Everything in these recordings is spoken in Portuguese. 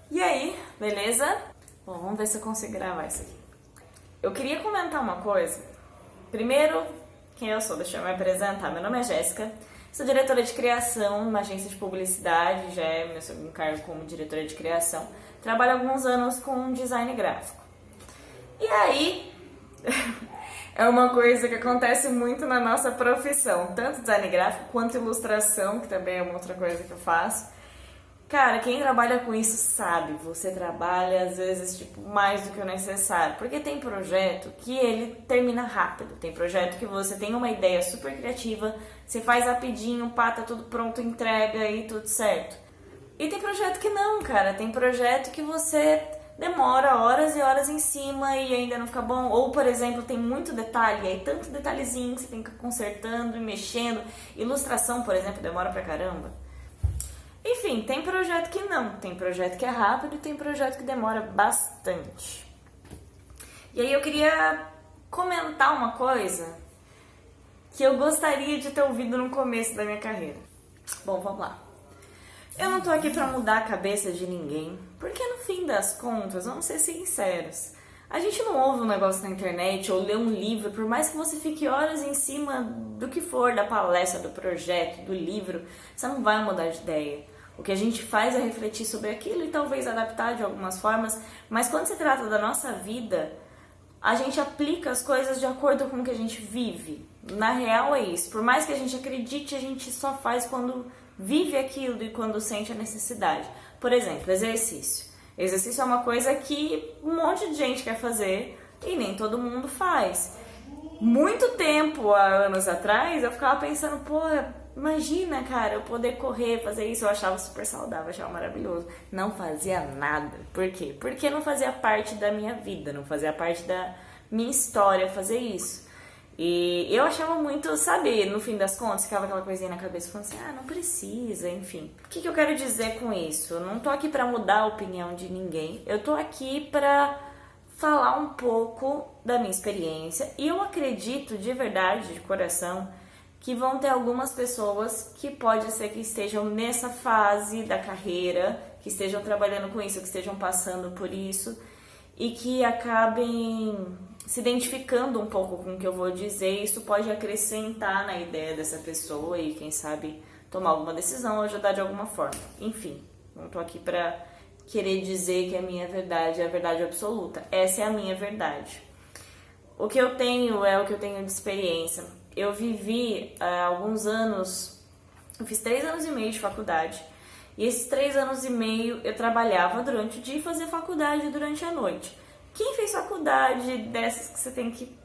E aí, beleza? Bom, vamos ver se eu consigo gravar isso aqui. Eu queria comentar uma coisa. Primeiro, quem eu sou? Deixa eu me apresentar. Meu nome é Jéssica, sou diretora de criação numa agência de publicidade, já é meu segundo cargo como diretora de criação. Trabalho há alguns anos com design gráfico. E aí, é uma coisa que acontece muito na nossa profissão, tanto design gráfico quanto ilustração, que também é uma outra coisa que eu faço. Cara, quem trabalha com isso sabe, você trabalha às vezes tipo mais do que o necessário, porque tem projeto que ele termina rápido, tem projeto que você tem uma ideia super criativa, você faz rapidinho, pá, tá tudo pronto, entrega e tudo certo. E tem projeto que não, cara, tem projeto que você demora horas e horas em cima e ainda não fica bom, ou por exemplo, tem muito detalhe, aí tanto detalhezinho que você tem que ir consertando e mexendo, ilustração, por exemplo, demora pra caramba. Enfim, tem projeto que não, tem projeto que é rápido e tem projeto que demora bastante. E aí eu queria comentar uma coisa que eu gostaria de ter ouvido no começo da minha carreira. Bom, vamos lá. Eu não tô aqui pra mudar a cabeça de ninguém, porque no fim das contas, vamos ser sinceros, a gente não ouve um negócio na internet ou lê um livro, por mais que você fique horas em cima do que for, da palestra, do projeto, do livro, você não vai mudar de ideia. O que a gente faz é refletir sobre aquilo e talvez adaptar de algumas formas, mas quando se trata da nossa vida, a gente aplica as coisas de acordo com o que a gente vive. Na real é isso. Por mais que a gente acredite, a gente só faz quando vive aquilo e quando sente a necessidade. Por exemplo, exercício. Exercício é uma coisa que um monte de gente quer fazer e nem todo mundo faz. Muito tempo, há anos atrás, eu ficava pensando, pô, imagina, cara, eu poder correr, fazer isso, eu achava super saudável, achava maravilhoso. Não fazia nada. Por quê? Porque não fazia parte da minha vida, não fazia parte da minha história fazer isso. E eu achava muito, sabe, no fim das contas, ficava aquela coisinha na cabeça, falando assim, não precisa, enfim. O que eu quero dizer com isso? Eu não tô aqui pra mudar a opinião de ninguém, eu tô aqui pra falar um pouco da minha experiência. E eu acredito, de verdade, de coração, que vão ter algumas pessoas que pode ser que estejam nessa fase da carreira, que estejam trabalhando com isso, que estejam passando por isso e que acabem se identificando um pouco com o que eu vou dizer. Isso pode acrescentar na ideia dessa pessoa e quem sabe tomar alguma decisão ou ajudar de alguma forma. Enfim, não tô aqui pra querer dizer que a minha verdade é a verdade absoluta. Essa é a minha verdade. O que eu tenho é o que eu tenho de experiência. Eu vivi há alguns anos, eu fiz 3 anos e meio de faculdade, e esses 3 anos e meio eu trabalhava durante o dia e fazia faculdade durante a noite. Quem fez faculdade dessas que você tem que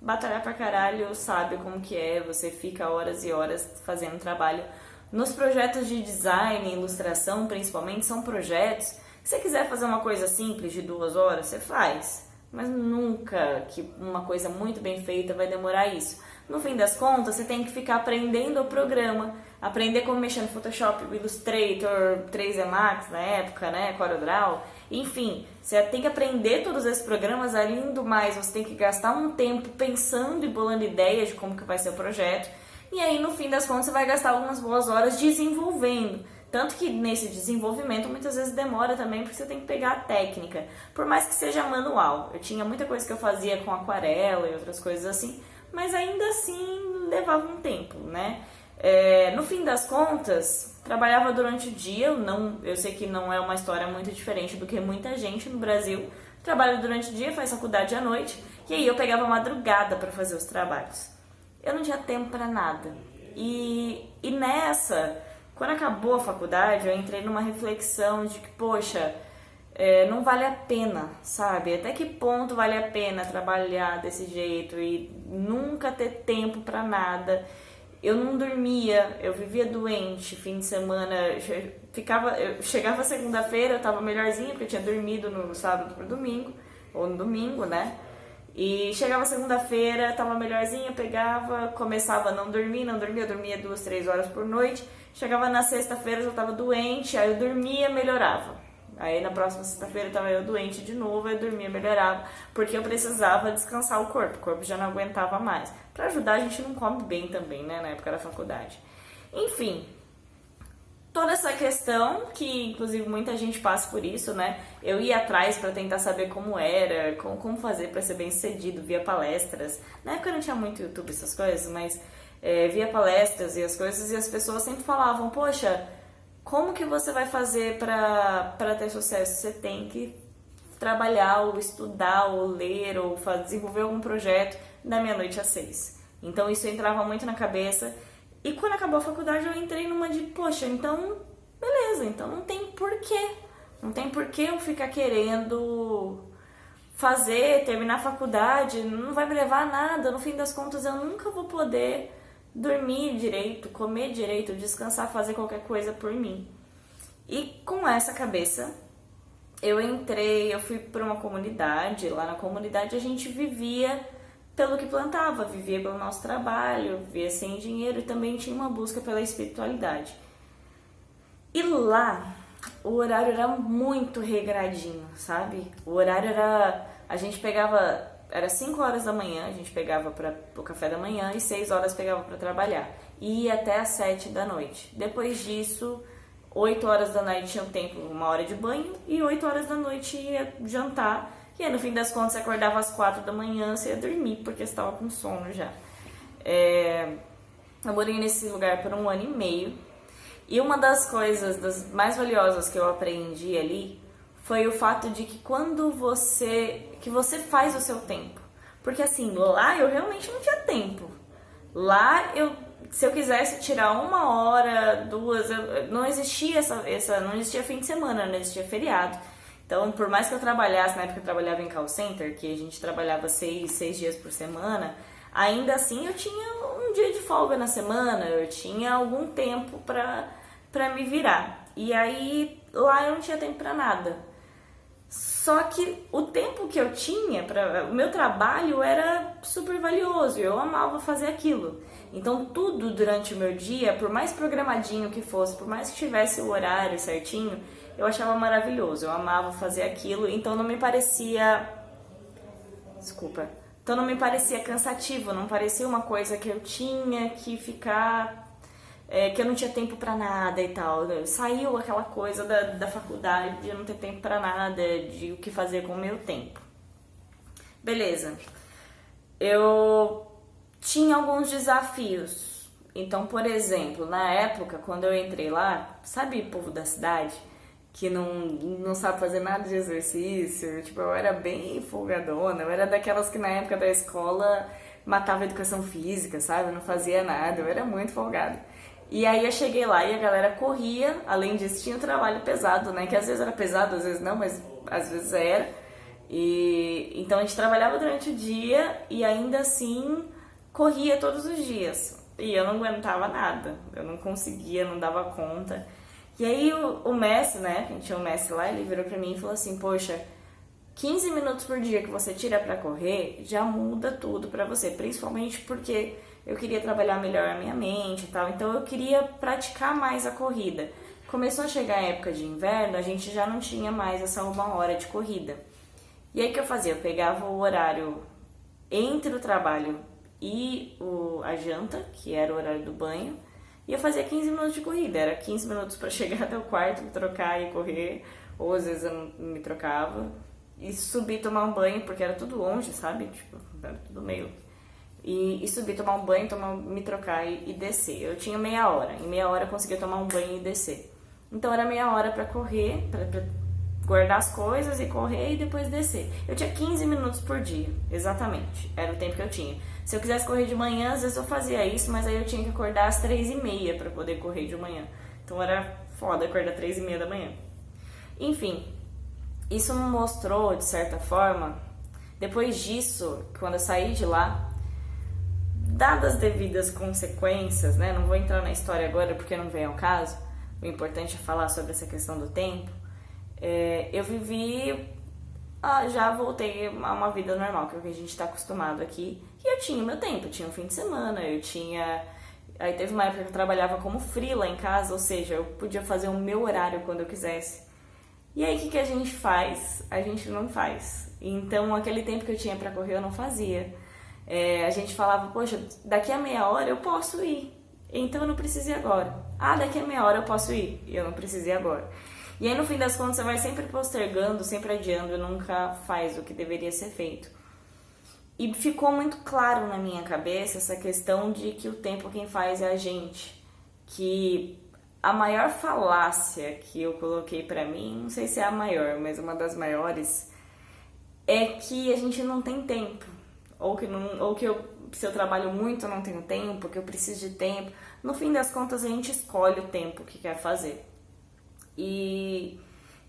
batalhar pra caralho sabe como que é, você fica horas e horas fazendo trabalho. Nos projetos de design e ilustração, principalmente, são projetos que se você quiser fazer uma coisa simples de 2 horas, você faz. Mas nunca que uma coisa muito bem feita vai demorar isso. No fim das contas, você tem que ficar aprendendo o programa, aprender como mexer no Photoshop, Illustrator, 3D Max na época, né, CorelDRAW. Enfim, você tem que aprender todos esses programas, além do mais, você tem que gastar um tempo pensando e bolando ideias de como que vai ser o projeto. E aí, no fim das contas, você vai gastar algumas boas horas desenvolvendo. Tanto que nesse desenvolvimento muitas vezes demora também, porque você tem que pegar a técnica. Por mais que seja manual. Eu tinha muita coisa que eu fazia com aquarela e outras coisas assim, mas ainda assim levava um tempo, né? No fim das contas, trabalhava durante o dia. Eu sei que não é uma história muito diferente do que muita gente no Brasil trabalha durante o dia, faz faculdade à noite, e aí eu pegava a madrugada para fazer os trabalhos. Eu não tinha tempo para nada. E nessa, quando acabou a faculdade, eu entrei numa reflexão de que, poxa, não vale a pena, sabe? Até que ponto vale a pena trabalhar desse jeito e nunca ter tempo pra nada? Eu não dormia, eu vivia doente, fim de semana, eu chegava segunda-feira, eu tava melhorzinha, porque eu tinha dormido no sábado pro domingo, ou no domingo, né? E chegava segunda-feira, tava melhorzinha, pegava, começava a não dormir, eu dormia 2, 3 horas por noite. Chegava na sexta-feira, eu tava doente, aí eu dormia, melhorava. Aí na próxima sexta-feira tava eu doente de novo, eu dormia, melhorava, porque eu precisava descansar o corpo já não aguentava mais. Pra ajudar, a gente não come bem também, né, na época da faculdade. Enfim, toda essa questão, que inclusive muita gente passa por isso, né? Eu ia atrás para tentar saber como era, como fazer para ser bem sucedido, via palestras. Na época não tinha muito YouTube, essas coisas, mas via palestras e as coisas, e as pessoas sempre falavam, poxa, como que você vai fazer para ter sucesso? Você tem que trabalhar, ou estudar, ou ler, ou desenvolver algum projeto da meia-noite às 6. Então isso entrava muito na cabeça. E quando acabou a faculdade eu entrei numa de, poxa, então, beleza, então não tem porquê. Não tem porquê eu ficar querendo terminar a faculdade, não vai me levar a nada. No fim das contas eu nunca vou poder dormir direito, comer direito, descansar, fazer qualquer coisa por mim. E com essa cabeça, eu fui para uma comunidade. Lá na comunidade a gente vivia pelo que plantava, vivia pelo nosso trabalho, vivia sem dinheiro e também tinha uma busca pela espiritualidade. E lá, o horário era muito regradinho, sabe? O horário a gente pegava, era 5 horas da manhã, a gente pegava para o café da manhã e 6 horas pegava para trabalhar. E ia até às 7 da noite. Depois disso, 8 horas da noite tinha um tempo, 1 hora de banho, e 8 horas da noite ia jantar. E aí, no fim das contas, você acordava às 4 da manhã, você ia dormir, porque você estava com sono já. Eu morei nesse lugar por 1 ano e meio. E uma das coisas das mais valiosas que eu aprendi ali foi o fato de que quando você faz o seu tempo. Porque assim, lá eu realmente não tinha tempo. Lá, se eu quisesse tirar 1 hora, 2, não existia não existia fim de semana, não existia feriado. Então, por mais que eu trabalhasse, na época eu trabalhava em call center, que a gente trabalhava 6 dias por semana, ainda assim eu tinha um dia de folga na semana, eu tinha algum tempo pra me virar. E aí, lá eu não tinha tempo pra nada. Só que o tempo que eu tinha, o meu trabalho era super valioso, eu amava fazer aquilo. Então, tudo durante o meu dia, por mais programadinho que fosse, por mais que tivesse o horário certinho, eu achava maravilhoso, eu amava fazer aquilo, então não me parecia... Então não me parecia cansativo, não parecia uma coisa que eu tinha que ficar... que eu não tinha tempo pra nada e tal. Saiu aquela coisa da faculdade de eu não ter tempo pra nada, de o que fazer com o meu tempo. Beleza. Eu tinha alguns desafios. Então, por exemplo, na época, quando eu entrei lá, sabe o povo da cidade que não sabe fazer nada de exercício? Tipo, eu era bem folgadona, eu era daquelas que na época da escola matava a educação física, sabe? Eu não fazia nada, eu era muito folgada. E aí eu cheguei lá e a galera corria, além disso tinha um trabalho pesado, né? Que às vezes era pesado, às vezes não, mas às vezes era. E então a gente trabalhava durante o dia e ainda assim corria todos os dias. E eu não aguentava nada, eu não conseguia, não dava conta. E aí o mestre, né, a gente tinha um mestre lá, ele virou pra mim e falou assim, poxa, 15 minutos por dia que você tira pra correr já muda tudo pra você, principalmente porque eu queria trabalhar melhor a minha mente e tal, então eu queria praticar mais a corrida. Começou a chegar a época de inverno, a gente já não tinha mais essa 1 hora de corrida. E aí o que eu fazia? Eu pegava o horário entre o trabalho e a janta, que era o horário do banho, e eu fazia 15 minutos de corrida. Era 15 minutos pra chegar até o quarto, me trocar e correr, ou às vezes eu não me trocava, e subir tomar um banho, porque era tudo longe, sabe? Tipo, era tudo meio... E subir, tomar um banho, me trocar e descer. Eu tinha meia hora. Em meia hora eu conseguia tomar um banho e descer. Então era meia hora pra correr, pra guardar as coisas e correr e depois descer. Eu tinha 15 minutos por dia, exatamente. Era o tempo que eu tinha. Se eu quisesse correr de manhã, às vezes eu fazia isso, mas aí eu tinha que acordar às 3h30 pra poder correr de manhã. Então era foda acordar às 3h30 da manhã. Enfim, isso me mostrou, de certa forma, depois disso, quando eu saí de lá, dadas as devidas consequências, né? Não vou entrar na história agora porque não vem ao caso. O importante é falar sobre essa questão do tempo. Eu vivi, já voltei a uma vida normal, que é o que a gente está acostumado aqui. E eu tinha meu tempo, eu tinha um fim de semana, Aí teve uma época que eu trabalhava como freela em casa, ou seja, eu podia fazer o meu horário quando eu quisesse. E aí o que a gente faz? A gente não faz. Então aquele tempo que eu tinha pra correr eu não fazia. A gente falava, poxa, daqui a meia hora eu posso ir. então eu não preciso ir agora. Ah, daqui a meia hora eu posso ir, e eu não preciso ir agora. E aí no fim das contas você vai sempre postergando, sempre adiando e nunca faz o que deveria ser feito. E ficou muito claro na minha cabeça essa questão de que o tempo quem faz é a gente. Que a maior falácia que eu coloquei pra mim, não sei se é a maior, mas uma das maiores, é que a gente não tem tempo. Se eu trabalho muito eu não tenho tempo, que eu preciso de tempo. No fim das contas a gente escolhe o tempo que quer fazer. E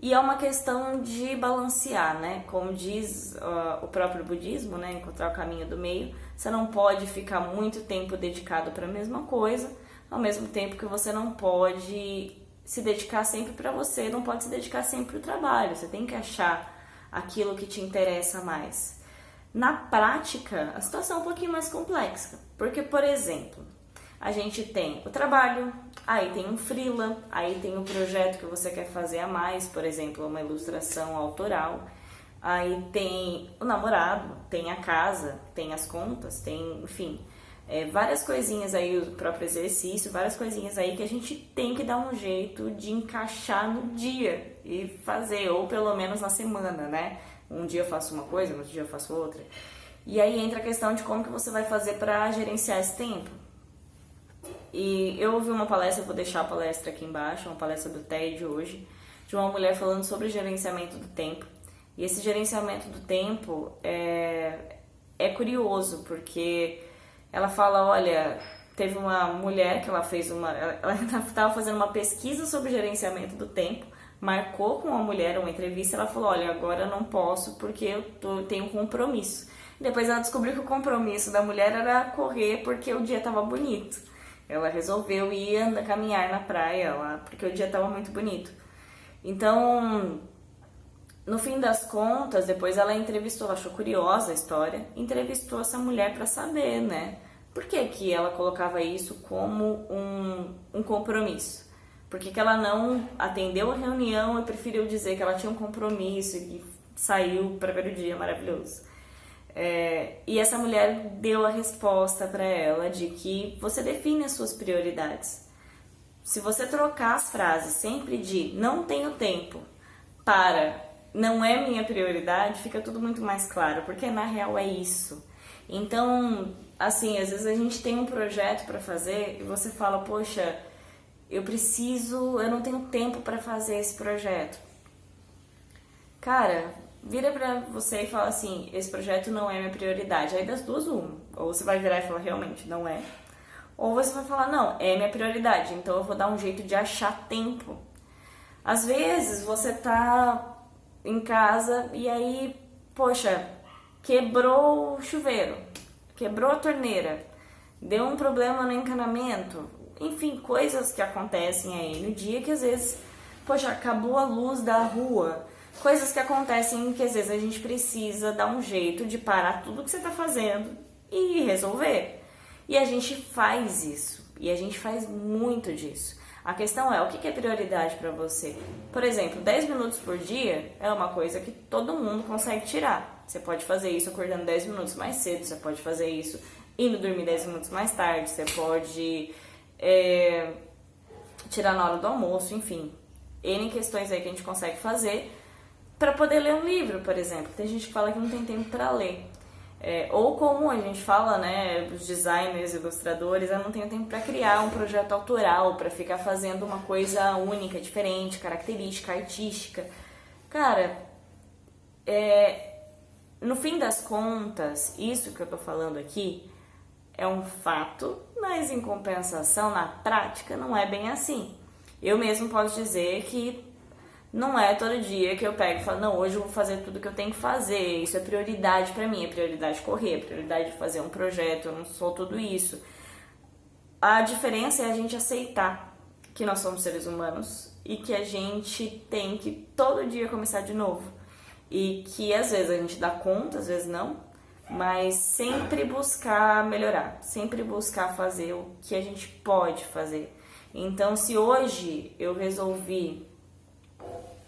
é uma questão de balancear, né? Como diz o próprio budismo, né? Encontrar o caminho do meio. Você não pode ficar muito tempo dedicado para a mesma coisa, ao mesmo tempo que você não pode se dedicar sempre para você, não pode se dedicar sempre para o trabalho. Você tem que achar aquilo que te interessa mais. Na prática, a situação é um pouquinho mais complexa, porque, por exemplo, a gente tem o trabalho, aí tem um freela, aí tem um projeto que você quer fazer a mais, por exemplo, uma ilustração autoral, aí tem o namorado, tem a casa, tem as contas, tem, enfim, várias coisinhas aí, o próprio exercício, várias coisinhas aí que a gente tem que dar um jeito de encaixar no dia e fazer, ou pelo menos na semana, né? Um dia eu faço uma coisa, no outro dia eu faço outra. E aí entra a questão de como que você vai fazer para gerenciar esse tempo. E eu ouvi uma palestra, eu vou deixar a palestra aqui embaixo, uma palestra do TED hoje, de uma mulher falando sobre gerenciamento do tempo. E esse gerenciamento do tempo é curioso, porque ela fala, olha, teve uma mulher que ela estava fazendo uma pesquisa sobre gerenciamento do tempo, marcou com uma mulher uma entrevista, ela falou, olha, agora eu não posso porque tenho compromisso. Depois ela descobriu que o compromisso da mulher era correr porque o dia estava bonito. Ela resolveu ir caminhar na praia lá, porque o dia estava muito bonito. Então, no fim das contas, depois ela entrevistou, ela achou curiosa a história, entrevistou essa mulher para saber, né? Por que que ela colocava isso como um compromisso? Por que que ela não atendeu a reunião e preferiu dizer que ela tinha um compromisso e saiu para ver o dia maravilhoso? E essa mulher deu a resposta para ela de que você define as suas prioridades. Se você trocar as frases sempre de não tenho tempo para não é minha prioridade, fica tudo muito mais claro, porque na real é isso. Então, assim, às vezes a gente tem um projeto para fazer e você fala, poxa, eu não tenho tempo para fazer esse projeto. Cara, vira pra você e fala assim, esse projeto não é minha prioridade. Aí das duas, uma. Ou você vai virar e falar, realmente, não é. Ou você vai falar, não, é minha prioridade, então eu vou dar um jeito de achar tempo. Às vezes você tá em casa e aí, poxa, quebrou o chuveiro, quebrou a torneira, deu um problema no encanamento. Enfim, coisas que acontecem aí no dia que às vezes, poxa, acabou a luz da rua. Coisas que acontecem que às vezes a gente precisa dar um jeito de parar tudo que você está fazendo e resolver. E a gente faz isso. E a gente faz muito disso. A questão é, o que é prioridade para você? Por exemplo, 10 minutos por dia é uma coisa que todo mundo consegue tirar. Você pode fazer isso acordando 10 minutos mais cedo, você pode fazer isso indo dormir 10 minutos mais tarde, você pode tirar na hora do almoço, enfim. N questões aí que a gente consegue fazer para poder ler um livro, por exemplo. Tem gente que fala que não tem tempo para ler. Ou como a gente fala, né, os designers, ilustradores, eu não tenho tempo para criar um projeto autoral, para ficar fazendo uma coisa única, diferente, característica, artística. Cara, no fim das contas, isso que eu tô falando aqui é um fato, mas em compensação, na prática, não é bem assim. Eu mesmo posso dizer que não é todo dia que eu pego e falo, não, hoje eu vou fazer tudo que eu tenho que fazer, isso é prioridade pra mim, é prioridade correr, é prioridade fazer um projeto, eu não sou tudo isso. A diferença é a gente aceitar que nós somos seres humanos e que a gente tem que todo dia começar de novo. E que às vezes a gente dá conta, às vezes não, mas sempre buscar melhorar, sempre buscar fazer o que a gente pode fazer. Então, se hoje eu resolvi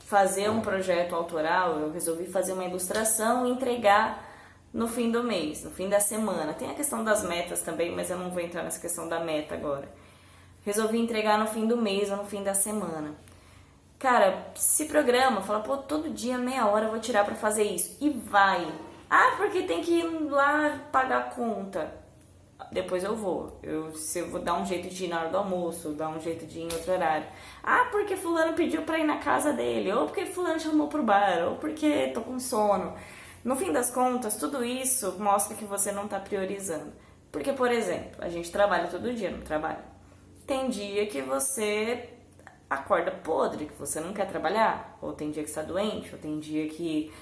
fazer um projeto autoral, eu resolvi fazer uma ilustração e entregar no fim do mês, no fim da semana. Tem a questão das metas também, mas eu não vou entrar nessa questão da meta agora. resolvi entregar no fim do mês ou no fim da semana. Cara, se programa, fala, pô, todo dia meia hora eu vou tirar pra fazer isso. E vai. Ah, porque tem que ir lá pagar a conta. Depois eu vou. Eu vou dar um jeito de ir na hora do almoço, dar um jeito de ir em outro horário. Ah, porque fulano pediu pra ir na casa dele, ou porque fulano chamou pro bar, ou porque tô com sono. No fim das contas, tudo isso mostra que você não tá priorizando. Porque, por exemplo, a gente trabalha todo dia, não trabalha? Tem dia que você acorda podre, que você não quer trabalhar, ou tem dia que está doente, ou tem dia que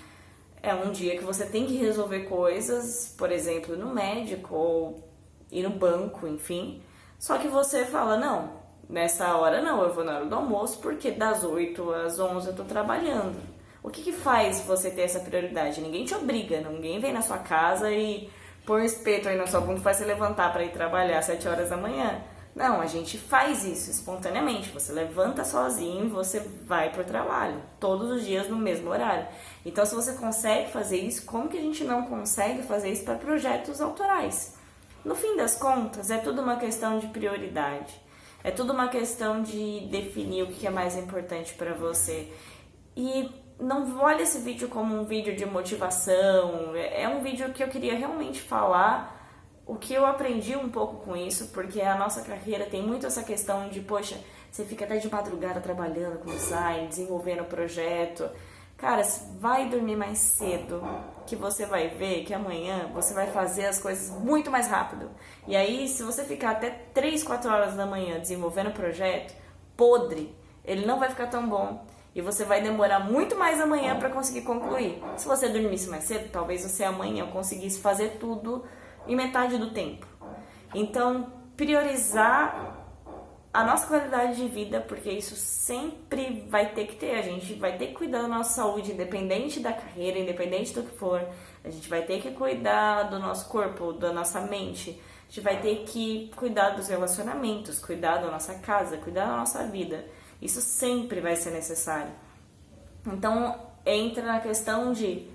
é um dia que você tem que resolver coisas, por exemplo, no médico, ou ir no banco, enfim. Só que você fala, não, nessa hora não, eu vou na hora do almoço, porque das 8 às 11 eu tô trabalhando. O que faz você ter essa prioridade? Ninguém te obriga, ninguém vem na sua casa e põe um espeto aí na sua bunda e faz você levantar para ir trabalhar às 7 horas da manhã. Não, a gente faz isso espontaneamente. Você levanta sozinho e você vai pro trabalho, todos os dias no mesmo horário. Então, se você consegue fazer isso, como que a gente não consegue fazer isso para projetos autorais? No fim das contas, é tudo uma questão de prioridade. É tudo uma questão de definir o que é mais importante para você. E não olhe esse vídeo como um vídeo de motivação. É um vídeo que eu queria realmente falar o que eu aprendi um pouco com isso, porque a nossa carreira tem muito essa questão de, poxa, você fica até de madrugada trabalhando com design, desenvolvendo projeto. Cara, vai dormir mais cedo, que você vai ver que amanhã você vai fazer as coisas muito mais rápido. E aí, se você ficar até 3, 4 horas da manhã desenvolvendo o projeto, podre, ele não vai ficar tão bom. E você vai demorar muito mais amanhã para conseguir concluir. Se você dormisse mais cedo, talvez você amanhã conseguisse fazer tudo em metade do tempo. Então, priorizar a nossa qualidade de vida, porque isso sempre vai ter que ter. A gente vai ter que cuidar da nossa saúde, independente da carreira, independente do que for. A gente vai ter que cuidar do nosso corpo, da nossa mente. A gente vai ter que cuidar dos relacionamentos, cuidar da nossa casa, cuidar da nossa vida. Isso sempre vai ser necessário. Então, entra na questão de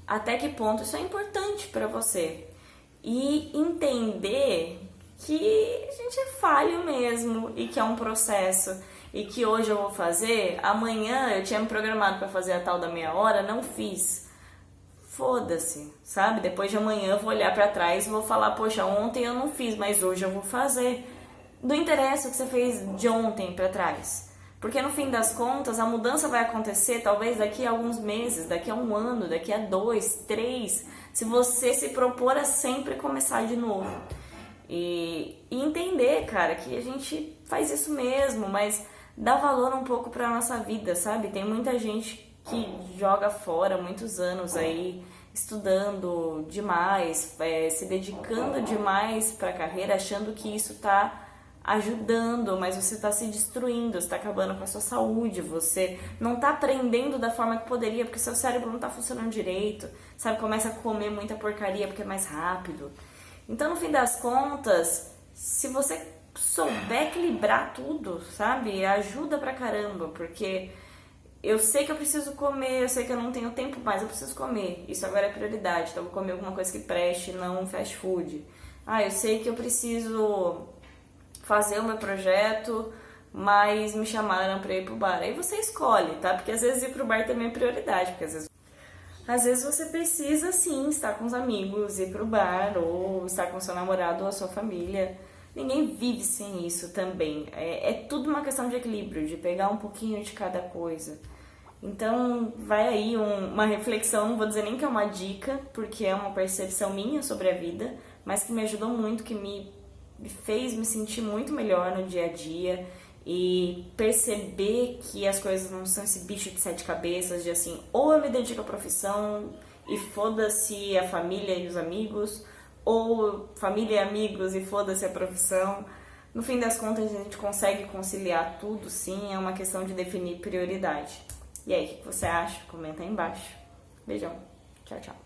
até que ponto isso é importante para você. E entender que a gente é falho mesmo e que é um processo. E que hoje eu vou fazer, amanhã eu tinha me programado para fazer a tal da meia hora, não fiz. Foda-se, sabe? Depois de amanhã eu vou olhar para trás e vou falar, poxa, ontem eu não fiz, mas hoje eu vou fazer. Não interessa o que você fez de ontem para trás. Porque no fim das contas, a mudança vai acontecer talvez daqui a alguns meses, daqui a um ano, daqui a 2, 3, se você se propor a sempre começar de novo. E entender, cara, que a gente faz isso mesmo, mas dá valor um pouco pra nossa vida, sabe? Tem muita gente que joga fora muitos anos aí, estudando demais, se dedicando demais pra carreira, achando que isso tá ajudando, mas você está se destruindo, você está acabando com a sua saúde, você não está aprendendo da forma que poderia, porque seu cérebro não está funcionando direito, sabe? Começa a comer muita porcaria porque é mais rápido. Então, no fim das contas, se você souber equilibrar tudo, sabe? Ajuda pra caramba, porque eu sei que eu preciso comer, eu sei que eu não tenho tempo mais, eu preciso comer. Isso agora é prioridade, então eu vou comer alguma coisa que preste, não um fast food. Ah, eu sei que eu preciso fazer o meu projeto, mas me chamaram pra ir pro bar. Aí você escolhe, tá? Porque às vezes ir pro bar também é prioridade, porque às vezes você precisa sim estar com os amigos, ir pro bar, ou estar com seu namorado ou a sua família. Ninguém vive sem isso também. É tudo uma questão de equilíbrio, de pegar um pouquinho de cada coisa. Então, vai aí uma reflexão, não vou dizer nem que é uma dica, porque é uma percepção minha sobre a vida, mas que me ajudou muito, que me fez me sentir muito melhor no dia a dia e perceber que as coisas não são esse bicho de 7 cabeças, de assim, ou eu me dedico à profissão e foda-se a família e os amigos, ou família e amigos e foda-se a profissão. No fim das contas, a gente consegue conciliar tudo, sim, é uma questão de definir prioridade. E aí, o que você acha? Comenta aí embaixo. Beijão. Tchau, tchau.